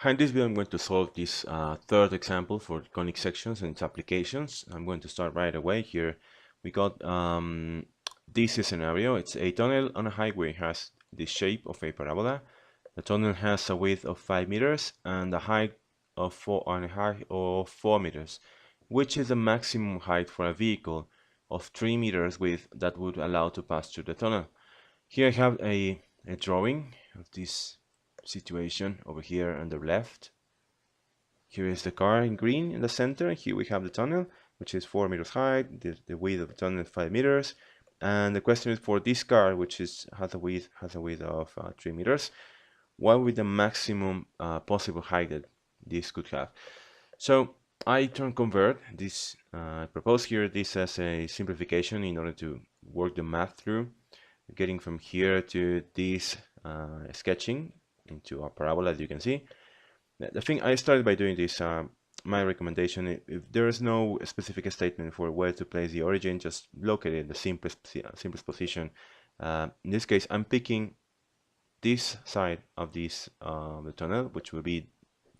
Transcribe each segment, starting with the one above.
Hi, in this video I'm going to solve this third example for conic sections and its applications. I'm going to start right away. Here we got this scenario. It's a tunnel on a highway, has the shape of a parabola. The tunnel has a width of 5 meters and a height of 4 meters, which is the maximum height for a vehicle of 3 meters width that would allow to pass through the tunnel. Here I have a drawing of this situation over here on the left. Here is the car in green in the center. Here we have the tunnel, which is 4 meters high. The width of the tunnel is 5 meters. And the question is for this car, which has a width of 3 meters. What would the maximum possible height that this could have? So I convert this. I propose here this as a simplification in order to work the math through, getting from here to this sketching into a parabola, as you can see. The thing I started by doing this, my recommendation, if there is no specific statement for where to place the origin, just locate it in the simplest position. In this case, I'm picking this side of this the tunnel, which will be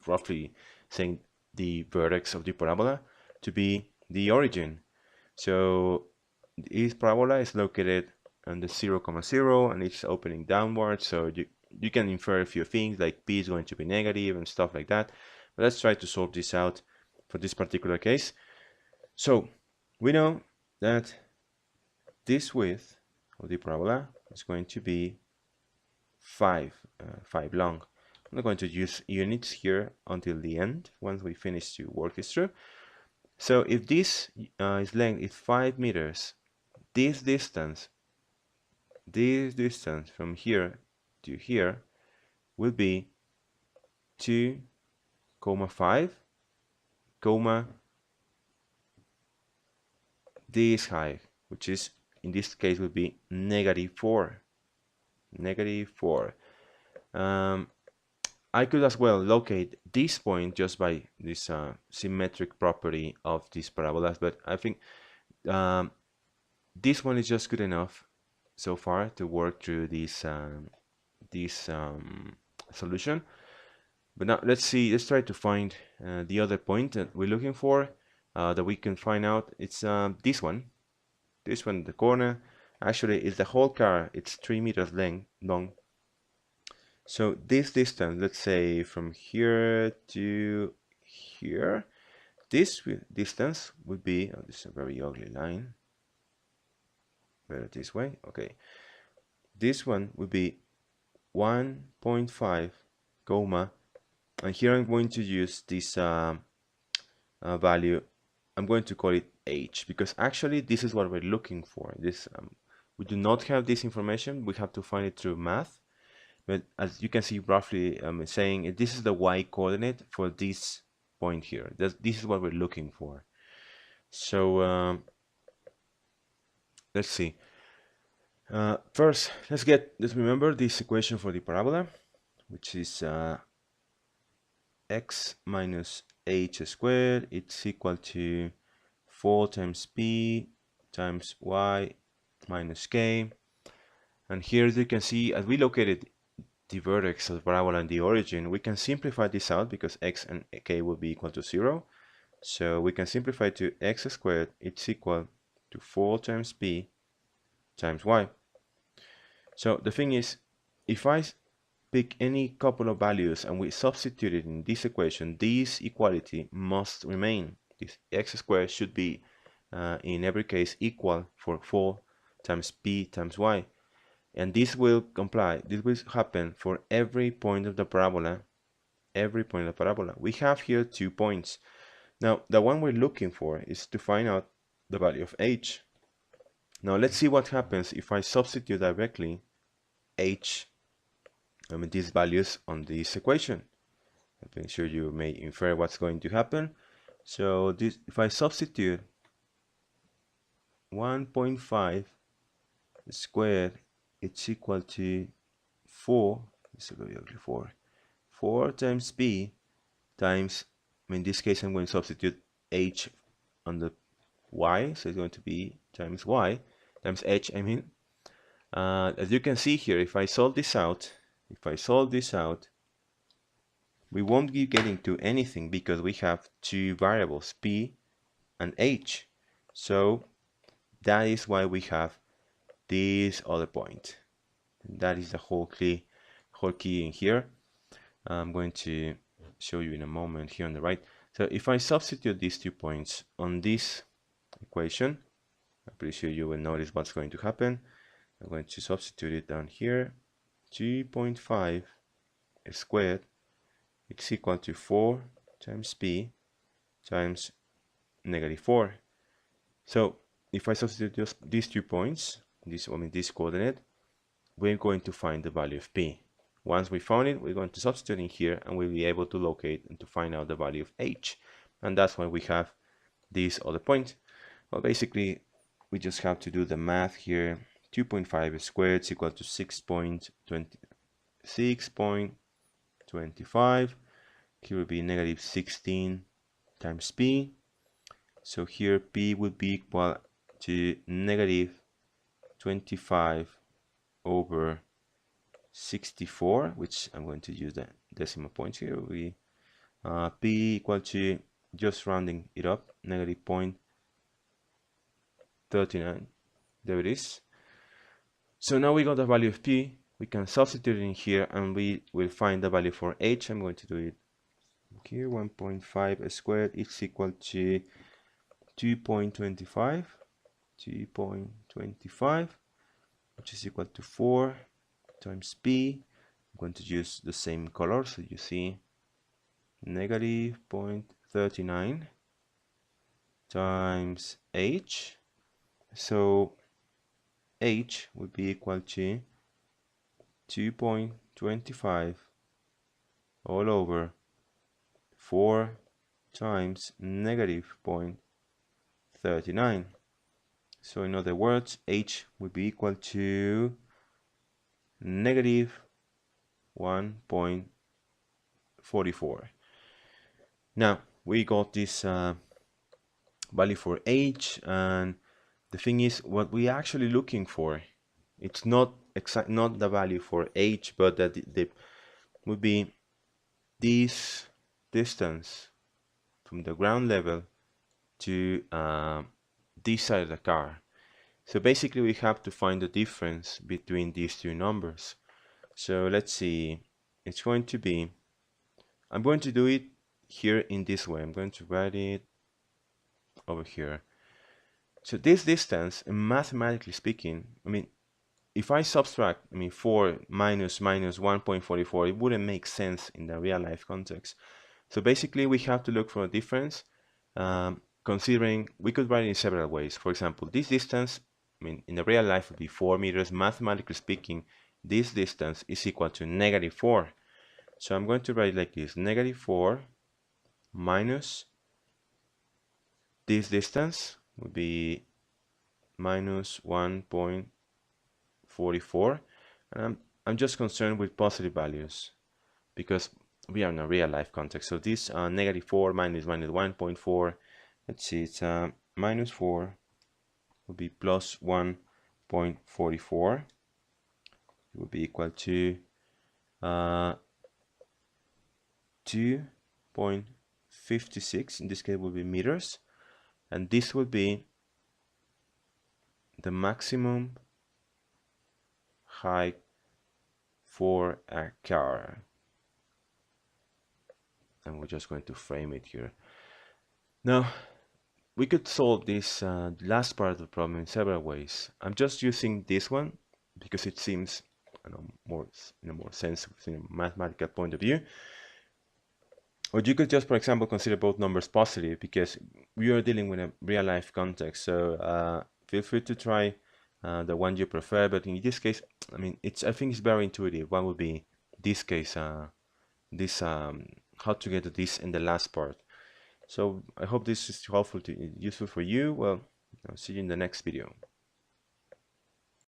roughly saying the vertex of the parabola, to be the origin. So this parabola is located on the 0, 0, and it's opening downwards. So you can infer a few things like p is going to be negative and stuff like that. But let's try to solve this out for this particular case. So we know that this width of the parabola is going to be 5 long. I'm not going to use units here until the end once we finish to work this through. So if this length is 5 meters, this distance from here to here will be 2,5, this height, which is in this case will be -4. I could as well locate this point just by this symmetric property of these parabolas, but I think this one is just good enough so far to work through this solution. But now let's try to find the other point that we're looking for, that we can find out. It's this one, the corner. Actually, it's the whole car. It's 3 meters long. So this distance, let's say from here to here, this distance would be, oh, this is a very ugly line. Better this way. Okay. This one would be 1.5, and here I'm going to use this value. I'm going to call it h, because actually this is what we're looking for. This we do not have this information. We have to find it through math. But as you can see, roughly I'm saying this is the y coordinate for this point here. This is what we're looking for. So let's see. First, let's remember this equation for the parabola, which is x minus h squared. It's equal to 4 times p times y minus k. And here you can see, as we located the vertex of the parabola and the origin, we can simplify this out because x and k will be equal to 0. So we can simplify to x squared. It's equal to 4 times p times y. So the thing is, if I pick any couple of values and we substitute it in this equation, this equality must remain. This x squared should be in every case equal for 4 times p times y. And this will comply. This will happen for every point of the parabola. We have here 2 points. Now, the one we're looking for is to find out the value of h. Now, let's see what happens if I substitute directly these values on this equation. I'm sure you may infer what's going to happen. So if I substitute 1.5 squared, it's equal to 4. This is going to be 4 times p times, in this case I'm going to substitute h on the y, so it's going to be times y times h, I mean. As you can see here, if I solve this out, we won't be getting to anything because we have two variables, p and h. So that is why we have this other point. That is the whole key in here. I'm going to show you in a moment here on the right. So if I substitute these 2 points on this equation, I'm pretty sure you will notice what's going to happen. I'm going to substitute it down here. 2.5 squared is equal to 4 times p times -4. So if I substitute just these 2 points, this coordinate, we're going to find the value of p. Once we found it, we're going to substitute in here and we'll be able to locate and to find out the value of h. And that's why we have this other point. Well, basically, we just have to do the math here. 2.5 squared is equal to 6.25. Here will be -16 times p. So here p would be equal to -25 over 64, which I'm going to use the decimal points here. We p equal to, just rounding it up, -0.39. There it is. So now we got the value of p. We can substitute it in here and we will find the value for h. I'm going to do it here. 1.5 squared is equal to 2.25, which is equal to 4 times p. I'm going to use the same color, so you see -0.39 times h. So h would be equal to 2.25 all over 4 times -0.39. So in other words, h would be equal to -1.44. Now we got this value for h, and the thing is, what we're actually looking for, it's not the value for h, but that the would be this distance from the ground level to this side of the car. So basically we have to find the difference between these two numbers. So let's see, it's going to be, I'm going to do it here in this way. I'm going to write it over here. So this distance, mathematically speaking, I mean, if I subtract, 4 minus 1.44, it wouldn't make sense in the real life context. So basically we have to look for a difference, considering we could write it in several ways. For example, this distance, in the real life would be 4 meters. Mathematically speaking, this distance is equal to -4. So I'm going to write it like this: -4 minus this distance would be minus 1.44, and I'm just concerned with positive values because we are in a real life context. So this -4 minus 1.4, let's see, it's -4 would be plus 1.44. It would be equal to 2.56. In this case, would be meters, and this would be the maximum height for a car. And we're just going to frame it here. Now, we could solve this last part of the problem in several ways. I'm just using this one because it seems more in a more sense in a mathematical point of view. Or you could just, for example, consider both numbers positive because we are dealing with a real-life context. So feel free to try the one you prefer. But in this case, I think it's very intuitive. What would be this case? How to get to this in the last part. So I hope this is useful for you. Well, I'll see you in the next video.